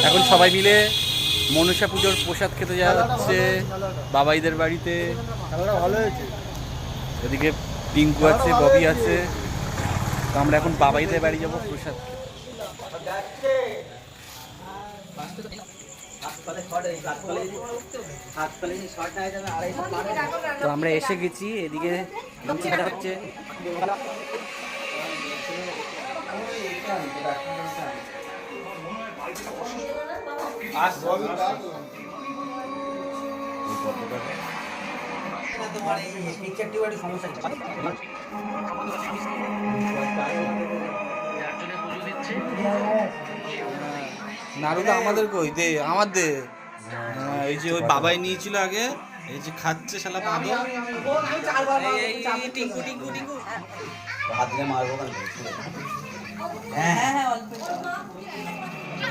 এখন সবাই মিলে মনসা পুজোর প্রসাদ খেতে যাওয়া যাচ্ছে বাবাইদের বাড়িতে। ভালো হয়েছে। এদিকে পিঙ্কু আছে, ববি আছে। তো আমরা এখন বাবাইদের বাড়ি যাবো প্রসাদ খেতে। তো আমরা এসে গেছি, এদিকে হচ্ছে নাড়ুদা আমাদের কই দে, আমার দে। এই যে ওই বাবাই নিয়েছিল আগে, এই যে খাচ্ছে শালা বাঁদর। হাত দিয়ে মারবো। হ্যাঁ হ্যাঁ অল্প